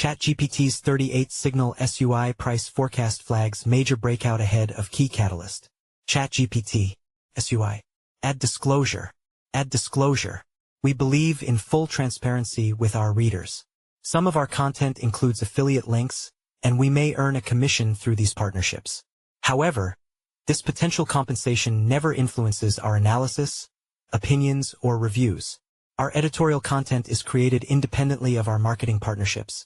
ChatGPT's 38-signal SUI price forecast flags major breakout ahead of key catalyst. ChatGPT, SUI. Add disclosure. Add disclosure. We believe in full transparency with our readers. Some of our content includes affiliate links, and we may earn a commission through these partnerships. However, this potential compensation never influences our analysis, opinions, or reviews. Our editorial content is created independently of our marketing partnerships,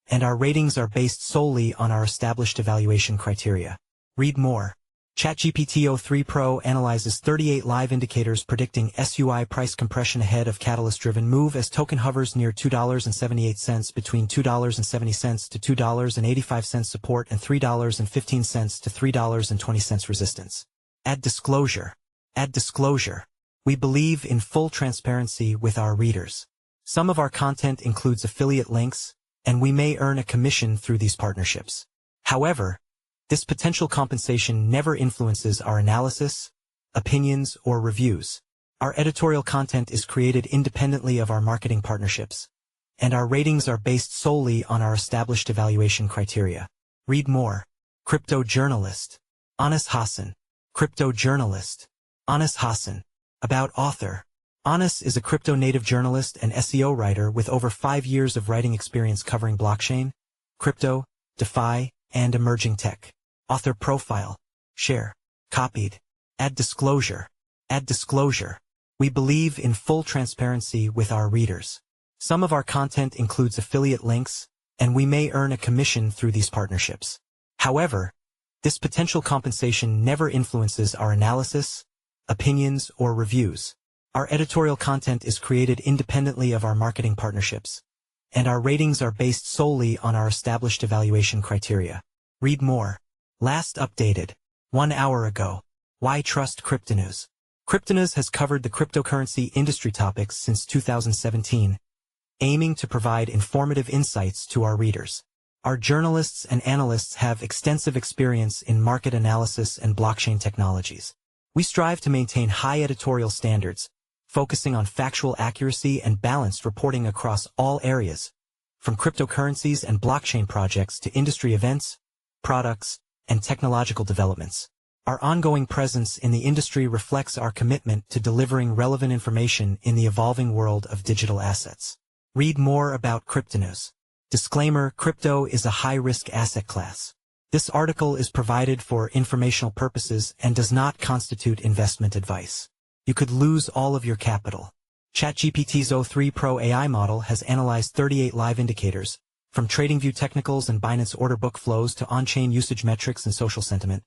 and our ratings are based solely on our established evaluation criteria. Read more. ChatGPT o3 Pro analyzes 38 live indicators predicting SUI price compression ahead of catalyst-driven move as token hovers near $2.78 between $2.70 to $2.85 support and $3.15 to $3.20 resistance. Add disclosure. Add disclosure. We believe in full transparency with our readers. Some of our content includes affiliate links, and we may earn a commission through these partnerships. However, this potential compensation never influences our analysis, opinions, or reviews. Our editorial content is created independently of our marketing partnerships, and our ratings are based solely on our established evaluation criteria. Read more. Crypto journalist. Hassan. Crypto journalist. Hassan. About author. Anas is a crypto-native journalist and SEO writer with over 5 years of writing experience covering blockchain, crypto, DeFi, and emerging tech. Author profile. Share. Copied. Add disclosure. Add disclosure. We believe in full transparency with our readers. Some of our content includes affiliate links, and we may earn a commission through these partnerships. However, this potential compensation never influences our analysis, opinions, or reviews. Our editorial content is created independently of our marketing partnerships, and our ratings are based solely on our established evaluation criteria. Read more. Last updated 1 hour ago. Why trust Cryptonews? Cryptonews has covered the cryptocurrency industry topics since 2017, aiming to provide informative insights to our readers. Our journalists and analysts have extensive experience in market analysis and blockchain technologies. We strive to maintain high editorial standards, focusing on factual accuracy and balanced reporting across all areas, from cryptocurrencies and blockchain projects to industry events, products, and technological developments. Our ongoing presence in the industry reflects our commitment to delivering relevant information in the evolving world of digital assets. Read more about Cryptonews. Disclaimer: crypto is a high-risk asset class. This article is provided for informational purposes and does not constitute investment advice. You could lose all of your capital. ChatGPT's o3 Pro AI model has analyzed 38 live indicators, from TradingView technicals and Binance order book flows to on-chain usage metrics and social sentiment,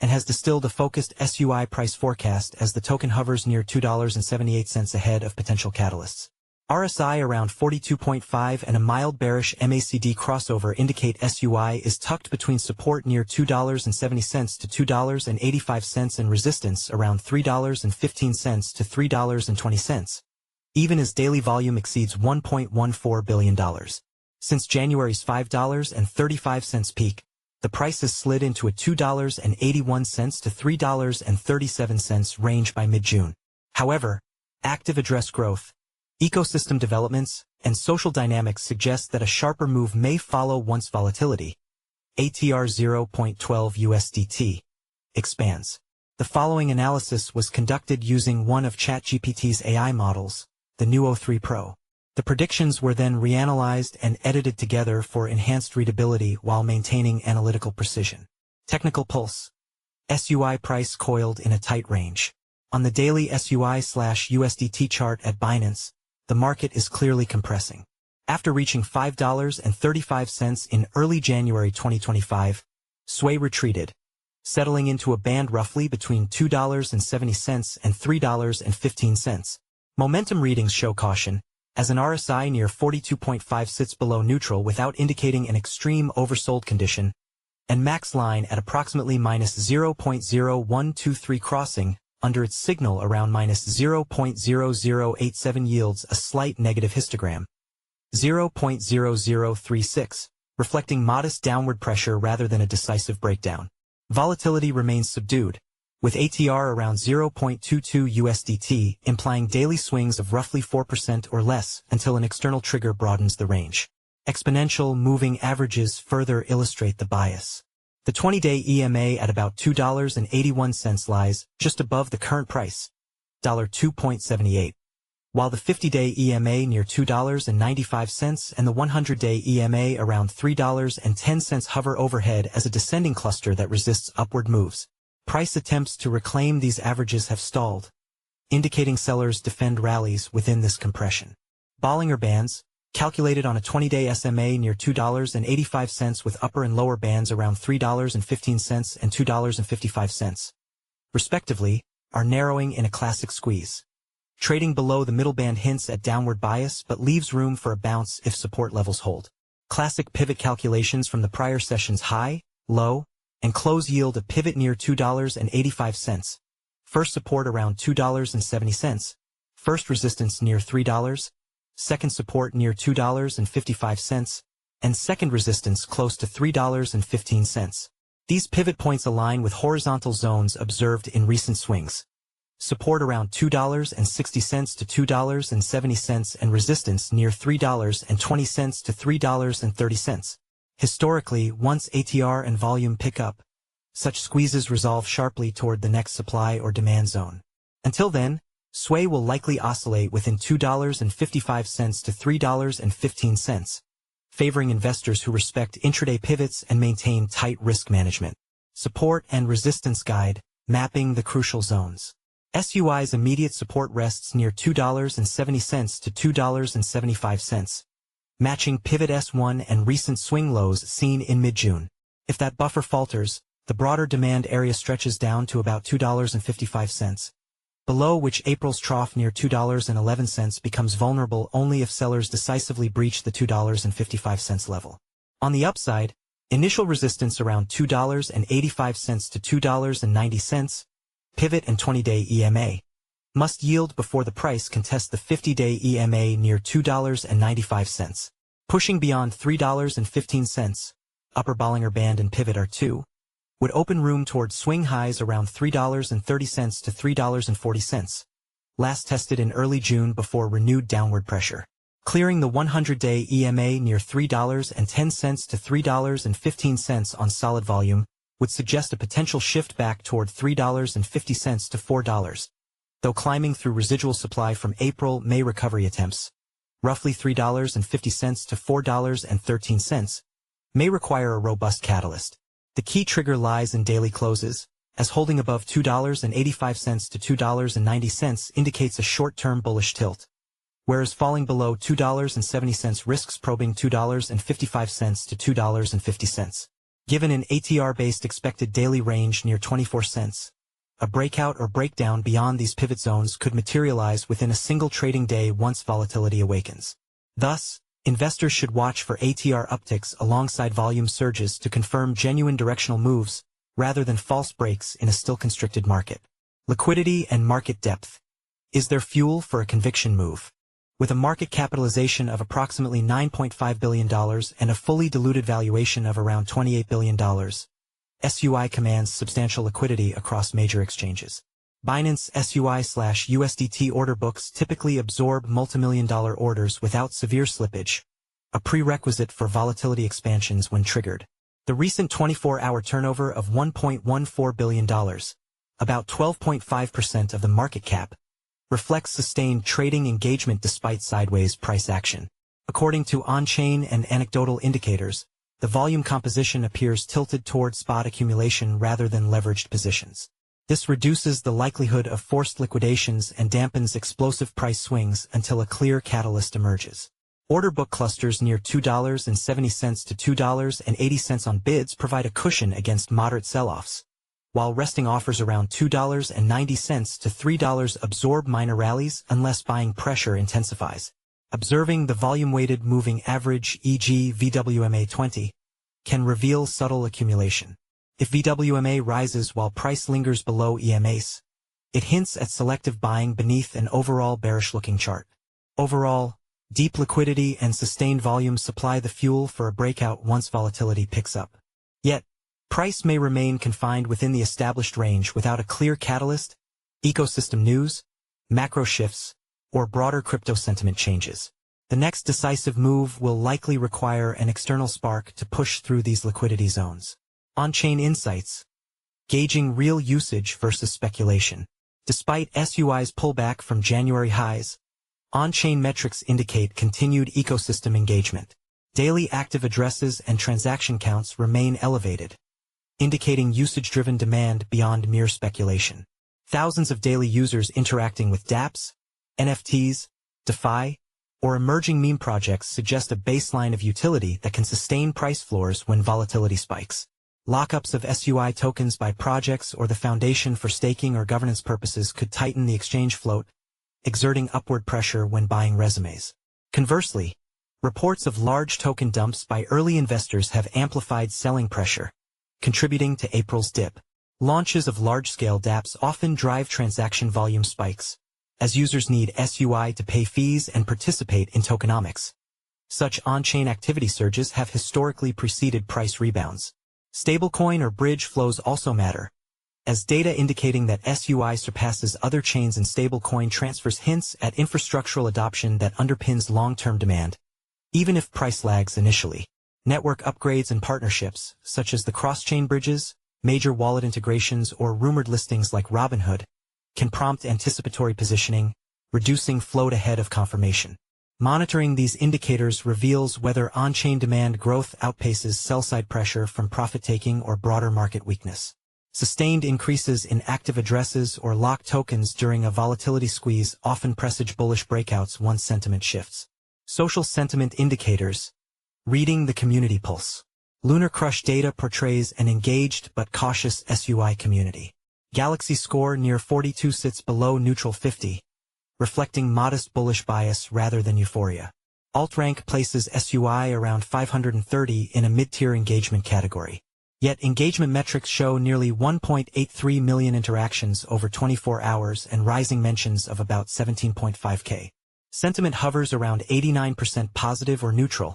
and has distilled a focused SUI price forecast as the token hovers near $2.78 ahead of potential catalysts. RSI around 42.5 and a mild bearish MACD crossover indicate SUI is tucked between support near $2.70 to $2.85 and resistance around $3.15 to $3.20, even as daily volume exceeds $1.14 billion. Since January's $5.35 peak, the price has slid into a $2.81 to $3.37 range by mid-June. However, active address growth, ecosystem developments, and social dynamics suggest that a sharper move may follow once volatility, ATR 0.12 USDT, expands. The following analysis was conducted using one of ChatGPT's AI models, the new o3 Pro. The predictions were then reanalyzed and edited together for enhanced readability while maintaining analytical precision. Technical pulse. SUI price coiled in a tight range. On the daily SUI/USDT chart at Binance, the market is clearly compressing. After reaching $5.35 in early January 2025, SUI retreated, settling into a band roughly between $2.70 and $3.15. Momentum readings show caution, as an RSI near 42.5 sits below neutral without indicating an extreme oversold condition, and max line at approximately -0.0123 crossing under its signal around -0.0087 yields a slight negative histogram, 0.0036, reflecting modest downward pressure rather than a decisive breakdown. Volatility remains subdued, with ATR around 0.22 USDT implying daily swings of roughly 4% or less until an external trigger broadens the range. Exponential moving averages further illustrate the bias. The 20-day EMA at about $2.81 lies just above the current price, $2.78, while the 50-day EMA near $2.95 and the 100-day EMA around $3.10 hover overhead as a descending cluster that resists upward moves. Price attempts to reclaim these averages have stalled, indicating sellers defend rallies within this compression. Bollinger Bands, calculated on a 20-day SMA near $2.85 with upper and lower bands around $3.15 and $2.55, respectively, are narrowing in a classic squeeze. Trading below the middle band hints at downward bias but leaves room for a bounce if support levels hold. Classic pivot calculations from the prior session's high, low, and close yield a pivot near $2.85, first support around $2.70, first resistance near $3, second support near $2.55, and second resistance close to $3.15. These pivot points align with horizontal zones observed in recent swings. Support around $2.60 to $2.70 and resistance near $3.20 to $3.30. Historically, once ATR and volume pick up, such squeezes resolve sharply toward the next supply or demand zone. Until then, sway will likely oscillate within $2.55 to $3.15, favoring investors who respect intraday pivots and maintain tight risk management. Support and resistance guide, mapping the crucial zones. SUI's immediate support rests near $2.70 to $2.75, matching pivot S1 and recent swing lows seen in mid-June. If that buffer falters, the broader demand area stretches down to about $2.55, below which April's trough near $2.11 becomes vulnerable only if sellers decisively breach the $2.55 level. On the upside, initial resistance around $2.85 to $2.90, pivot and 20-day EMA, must yield before the price contests the 50-day EMA near $2.95. Pushing beyond $3.15, upper Bollinger Band and pivot R2, would open room toward swing highs around $3.30 to $3.40, last tested in early June before renewed downward pressure. Clearing the 100-day EMA near $3.10 to $3.15 on solid volume would suggest a potential shift back toward $3.50 to $4, though climbing through residual supply from April-May recovery attempts, roughly $3.50 to $4.13, may require a robust catalyst. The key trigger lies in daily closes, as holding above $2.85 to $2.90 indicates a short-term bullish tilt, whereas falling below $2.70 risks probing $2.55 to $2.50. Given an ATR-based expected daily range near 24 cents, a breakout or breakdown beyond these pivot zones could materialize within a single trading day once volatility awakens. Thus, investors should watch for ATR upticks alongside volume surges to confirm genuine directional moves, rather than false breaks in a still constricted market. Liquidity and market depth. Is there fuel for a conviction move? With a market capitalization of approximately $9.5 billion and a fully diluted valuation of around $28 billion, SUI commands substantial liquidity across major exchanges. Binance SUI/USDT order books typically absorb multimillion-dollar orders without severe slippage, a prerequisite for volatility expansions when triggered. The recent 24-hour turnover of $1.14 billion, about 12.5% of the market cap, reflects sustained trading engagement despite sideways price action. According to on-chain and anecdotal indicators, the volume composition appears tilted toward spot accumulation rather than leveraged positions. This reduces the likelihood of forced liquidations and dampens explosive price swings until a clear catalyst emerges. Order book clusters near $2.70 to $2.80 on bids provide a cushion against moderate sell-offs, while resting offers around $2.90 to $3 absorb minor rallies unless buying pressure intensifies. Observing the volume-weighted moving average, e.g. VWMA20, can reveal subtle accumulation. If VWMA rises while price lingers below EMAs, it hints at selective buying beneath an overall bearish-looking chart. Overall, deep liquidity and sustained volume supply the fuel for a breakout once volatility picks up. Yet, price may remain confined within the established range without a clear catalyst, ecosystem news, macro shifts, or broader crypto sentiment changes. The next decisive move will likely require an external spark to push through these liquidity zones. On-chain insights. Gauging real usage versus speculation. Despite SUI's pullback from January highs, on-chain metrics indicate continued ecosystem engagement. Daily active addresses and transaction counts remain elevated, indicating usage-driven demand beyond mere speculation. Thousands of daily users interacting with dApps, NFTs, DeFi, or emerging meme projects suggest a baseline of utility that can sustain price floors when volatility spikes. Lockups of SUI tokens by projects or the foundation for staking or governance purposes could tighten the exchange float, exerting upward pressure when buying resumes. Conversely, reports of large token dumps by early investors have amplified selling pressure, contributing to April's dip. Launches of large-scale dApps often drive transaction volume spikes, as users need SUI to pay fees and participate in tokenomics. Such on-chain activity surges have historically preceded price rebounds. Stablecoin or bridge flows also matter, as data indicating that SUI surpasses other chains in stablecoin transfers hints at infrastructural adoption that underpins long-term demand, even if price lags initially. Network upgrades and partnerships, such as the cross-chain bridges, major wallet integrations, or rumored listings like Robinhood, can prompt anticipatory positioning, reducing float ahead of confirmation. Monitoring these indicators reveals whether on-chain demand growth outpaces sell-side pressure from profit-taking or broader market weakness. Sustained increases in active addresses or locked tokens during a volatility squeeze often presage bullish breakouts once sentiment shifts. Social sentiment indicators. Reading the community pulse. Lunar Crush data portrays an engaged but cautious SUI community. Galaxy score near 42 sits below neutral 50, reflecting modest bullish bias rather than euphoria. AltRank places SUI around 530 in a mid-tier engagement category. Yet engagement metrics show nearly 1.83 million interactions over 24 hours and rising mentions of about 17.5k. Sentiment hovers around 89% positive or neutral,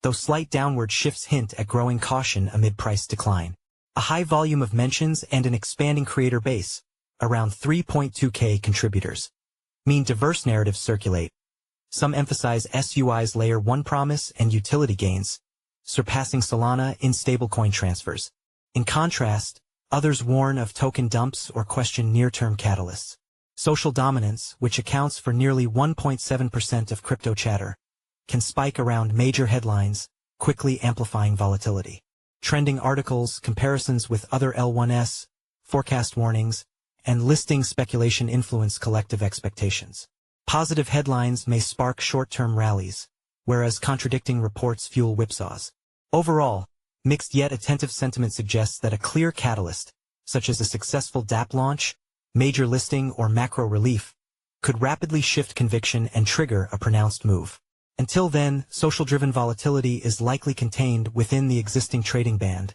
though slight downward shifts hint at growing caution amid price decline. A high volume of mentions and an expanding creator base, around 3.2k contributors, mean diverse narratives circulate. Some emphasize SUI's Layer 1 promise and utility gains, surpassing Solana in stablecoin transfers. In contrast, others warn of token dumps or question near-term catalysts. Social dominance, which accounts for nearly 1.7% of crypto chatter, can spike around major headlines, quickly amplifying volatility. Trending articles, comparisons with other L1s, forecast warnings, and listing speculation influence collective expectations. Positive headlines may spark short-term rallies, whereas contradicting reports fuel whipsaws. Overall, mixed yet attentive sentiment suggests that a clear catalyst, such as a successful dApp launch, major listing, or macro relief, could rapidly shift conviction and trigger a pronounced move. Until then, social-driven volatility is likely contained within the existing trading band,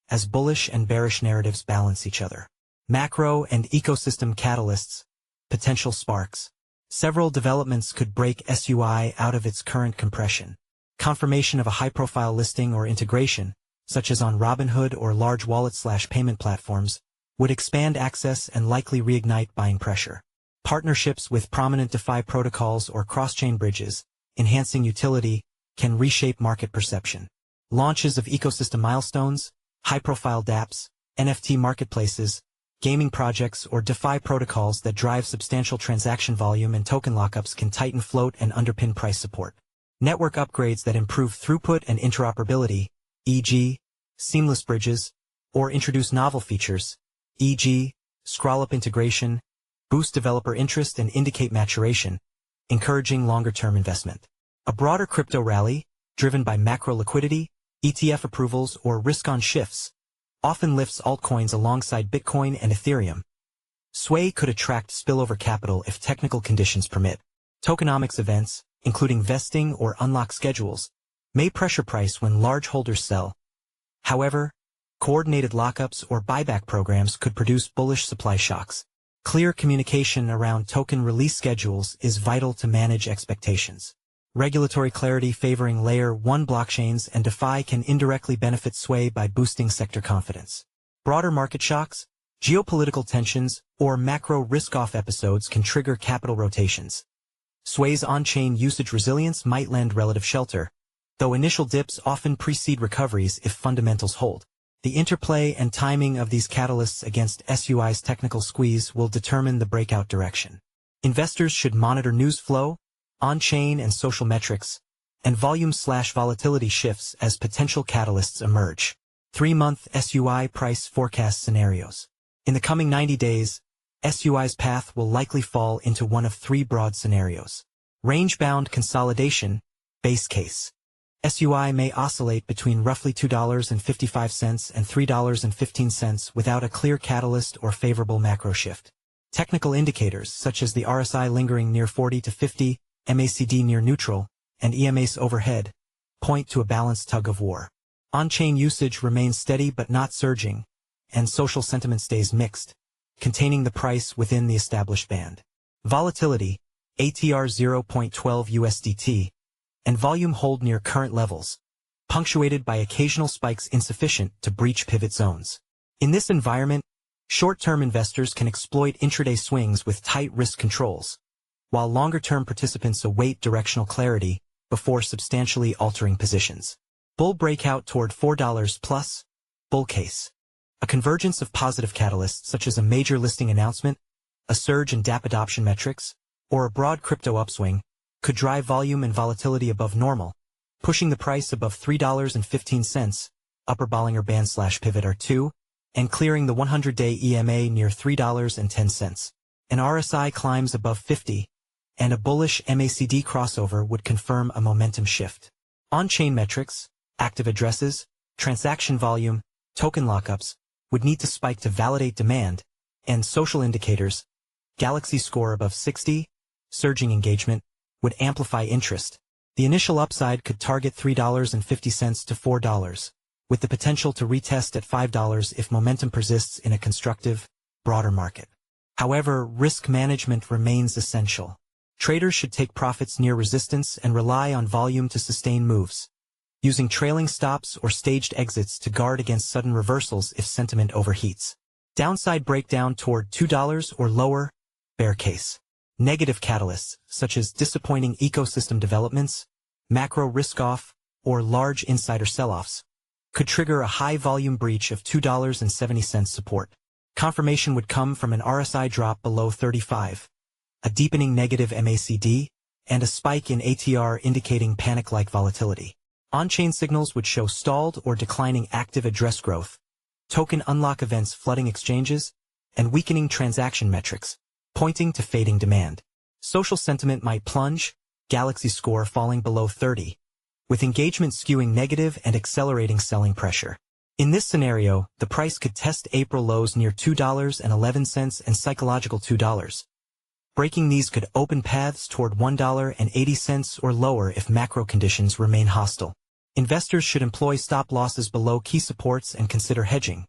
as bullish and bearish narratives balance each other. Macro and ecosystem catalysts, potential sparks. Several developments could break SUI out of its current compression. Confirmation of a high-profile listing or integration, such as on Robinhood or large wallet/payment platforms, would expand access and likely reignite buying pressure. Partnerships with prominent DeFi protocols or cross-chain bridges, enhancing utility, can reshape market perception. Launches of ecosystem milestones, high-profile dApps, NFT marketplaces, gaming projects, or DeFi protocols that drive substantial transaction volume and token lockups can tighten float and underpin price support. Network upgrades that improve throughput and interoperability, e.g., seamless bridges, or introduce novel features, e.g., scroll-up integration, boost developer interest and indicate maturation, encouraging longer-term investment. A broader crypto rally, driven by macro liquidity, ETF approvals, or risk-on shifts, often lifts altcoins alongside Bitcoin and Ethereum. Sway could attract spillover capital if technical conditions permit. Tokenomics events, including vesting or unlock schedules, may pressure price when large holders sell. However, coordinated lockups or buyback programs could produce bullish supply shocks. Clear communication around token release schedules is vital to manage expectations. Regulatory clarity favoring Layer 1 blockchains and DeFi can indirectly benefit Sway by boosting sector confidence. Broader market shocks, geopolitical tensions, or macro risk-off episodes can trigger capital rotations. SUI's on-chain usage resilience might lend relative shelter, though initial dips often precede recoveries if fundamentals hold. The interplay and timing of these catalysts against SUI's technical squeeze will determine the breakout direction. Investors should monitor news flow, on-chain and social metrics, and volume/volatility shifts as potential catalysts emerge. 3-month SUI price forecast scenarios. In the coming 90 days, SUI's path will likely fall into one of 3 broad scenarios. Range-bound consolidation, base case. SUI may oscillate between roughly $2.55 and $3.15 without a clear catalyst or favorable macro shift. Technical indicators such as the RSI lingering near 40 to 50, MACD near neutral, and EMA's overhead point to a balanced tug-of-war. On-chain usage remains steady but not surging, and social sentiment stays mixed, containing the price within the established band. Volatility, ATR 0.12 USDT, and volume hold near current levels, punctuated by occasional spikes insufficient to breach pivot zones. In this environment, short-term investors can exploit intraday swings with tight risk controls, while longer-term participants await directional clarity before substantially altering positions. Bull breakout toward $4 plus, bull case. A convergence of positive catalysts such as a major listing announcement, a surge in DApp adoption metrics, or a broad crypto upswing could drive volume and volatility above normal, pushing the price above $3.15, upper Bollinger Band/pivot R2, and clearing the 100-day EMA near $3.10. An RSI climbs above 50, and a bullish MACD crossover would confirm a momentum shift. On-chain metrics, active addresses, transaction volume, token lockups, would need to spike to validate demand, and social indicators, Galaxy score above 60, surging engagement, would amplify interest. The initial upside could target $3.50 to $4, with the potential to retest at $5 if momentum persists in a constructive, broader market. However, risk management remains essential. Traders should take profits near resistance and rely on volume to sustain moves, using trailing stops or staged exits to guard against sudden reversals if sentiment overheats. Downside breakdown toward $2 or lower, bear case. Negative catalysts, such as disappointing ecosystem developments, macro risk-off, or large insider sell-offs, could trigger a high-volume breach of $2.70 support. Confirmation would come from an RSI drop below 35, a deepening negative MACD, and a spike in ATR indicating panic-like volatility. On-chain signals would show stalled or declining active address growth, token unlock events flooding exchanges, and weakening transaction metrics, pointing to fading demand. Social sentiment might plunge, Galaxy score falling below 30, with engagement skewing negative and accelerating selling pressure. In this scenario, the price could test April lows near $2.11 and psychological $2. Breaking these could open paths toward $1.80 or lower if macro conditions remain hostile. Investors should employ stop losses below key supports and consider hedging,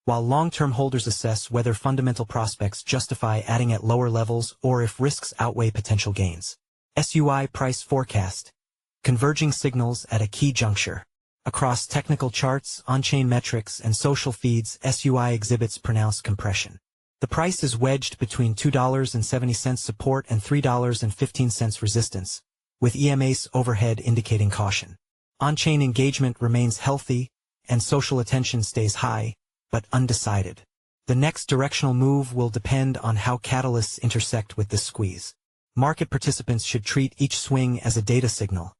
while long-term holders assess whether fundamental prospects justify adding at lower levels or if risks outweigh potential gains. SUI price forecast. Converging signals at a key juncture. Across technical charts, on-chain metrics, and social feeds, SUI exhibits pronounced compression. The price is wedged between $2.70 support and $3.15 resistance, with EMA's overhead indicating caution. On-chain engagement remains healthy, and social attention stays high, but undecided. The next directional move will depend on how catalysts intersect with this squeeze. Market participants should treat each swing as a data signal.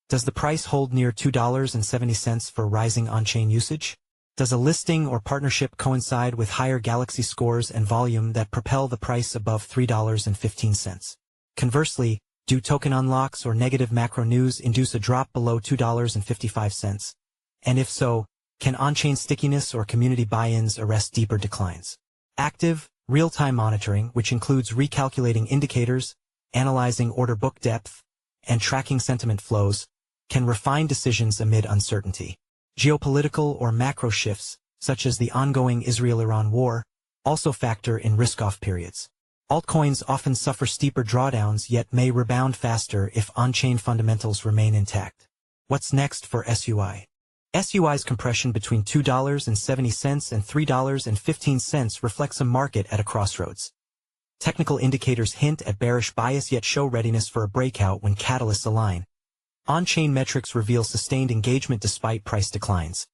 Does the price hold near $2.70 for rising on-chain usage? Does a listing or partnership coincide with higher Galaxy scores and volume that propel the price above $3.15? Conversely, do token unlocks or negative macro news induce a drop below $2.55? And if so, can on-chain stickiness or community buy-ins arrest deeper declines? Active, real-time monitoring, which includes recalculating indicators, analyzing order book depth, and tracking sentiment flows, can refine decisions amid uncertainty. Geopolitical or macro shifts, such as the ongoing Israel-Iran war, also factor in risk-off periods. Altcoins often suffer steeper drawdowns yet may rebound faster if on-chain fundamentals remain intact. What's next for SUI? SUI's compression between $2.70 and $3.15 reflects a market at a crossroads. Technical indicators hint at bearish bias yet show readiness for a breakout when catalysts align. On-chain metrics reveal sustained engagement despite price declines.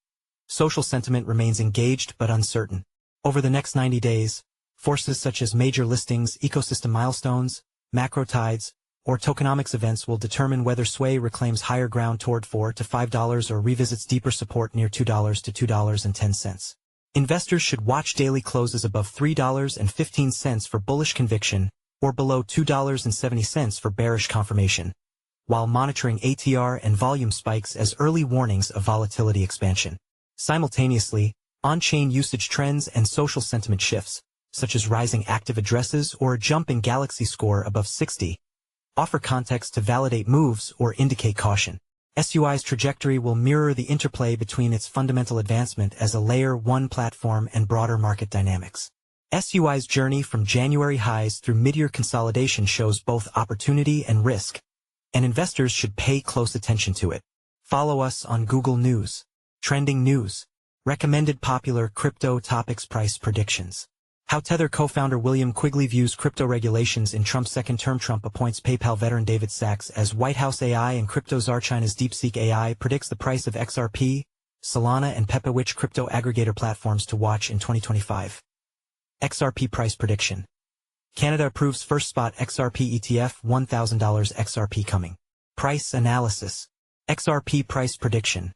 Social sentiment remains engaged but uncertain. Over the next 90 days, forces such as major listings, ecosystem milestones, macro tides, or tokenomics events will determine whether SUI reclaims higher ground toward $4 to $5 or revisits deeper support near $2 to $2.10. Investors should watch daily closes above $3.15 for bullish conviction, or below $2.70 for bearish confirmation, while monitoring ATR and volume spikes as early warnings of volatility expansion. Simultaneously, on-chain usage trends and social sentiment shifts, such as rising active addresses or a jump in Galaxy score above 60, offer context to validate moves or indicate caution. SUI's trajectory will mirror the interplay between its fundamental advancement as a Layer 1 platform and broader market dynamics. SUI's journey from January highs through mid-year consolidation shows both opportunity and risk, and investors should pay close attention to it. Follow us on Google News, Trending News, Recommended Popular Crypto Topics Price Predictions. How Tether co-founder William Quigley views crypto regulations in Trump's second term. Trump appoints PayPal veteran David Sachs as White House AI and crypto czar. China's DeepSeek AI predicts the price of XRP, Solana and Pepe. Which crypto aggregator platforms to watch in 2025? XRP price prediction. Canada approves first spot XRP ETF $1,000 XRP coming. Price analysis. XRP price prediction.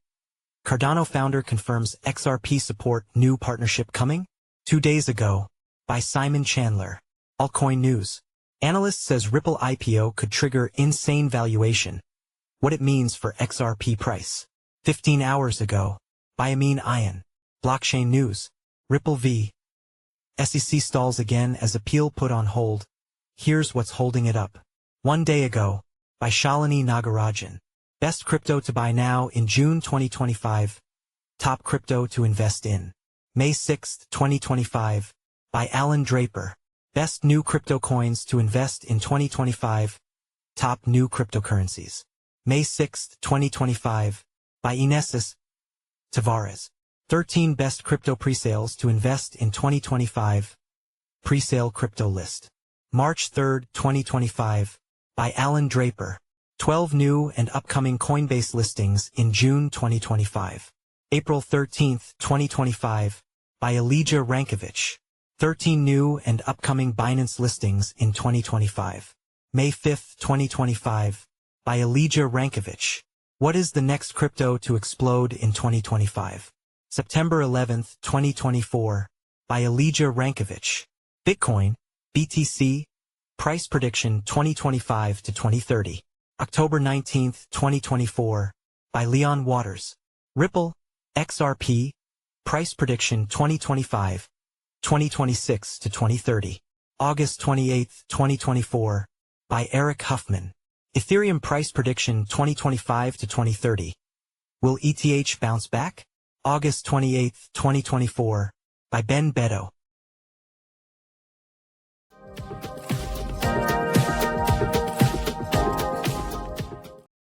Cardano founder confirms XRP support new partnership coming? 2 days ago. By Simon Chandler. Altcoin News. Analyst says Ripple IPO could trigger insane valuation. What it means for XRP price. 15 hours ago. By Amin Ayan. Blockchain News. Ripple v. SEC stalls again as appeal put on hold. Here's what's holding it up. 1 day ago. By Shalini Nagarajan. Best crypto to buy now in June 2025. Top crypto to invest in. May 6, 2025. By Alan Draper. Best new crypto coins to invest in 2025. Top new cryptocurrencies. May 6, 2025. By Inesis Tavares. 13 best crypto presales to invest in 2025. Presale crypto list. March 3, 2025. By Alan Draper. 12 new and upcoming Coinbase listings in June 2025. April 13, 2025. By Elijah Rankovich. 13 new and upcoming Binance listings in 2025. May 5, 2025. By Elijah Rankovich. What is the next crypto to explode in 2025? September 11, 2024. By Elijah Rankovich. Bitcoin, BTC, price prediction 2025 to 2030. October 19, 2024. By Leon Waters. Ripple, XRP, price prediction 2025. 2026 to 2030. August 28, 2024. By Eric Huffman. Ethereum price prediction 2025 to 2030. Will ETH bounce back? August 28, 2024. By Ben Beto.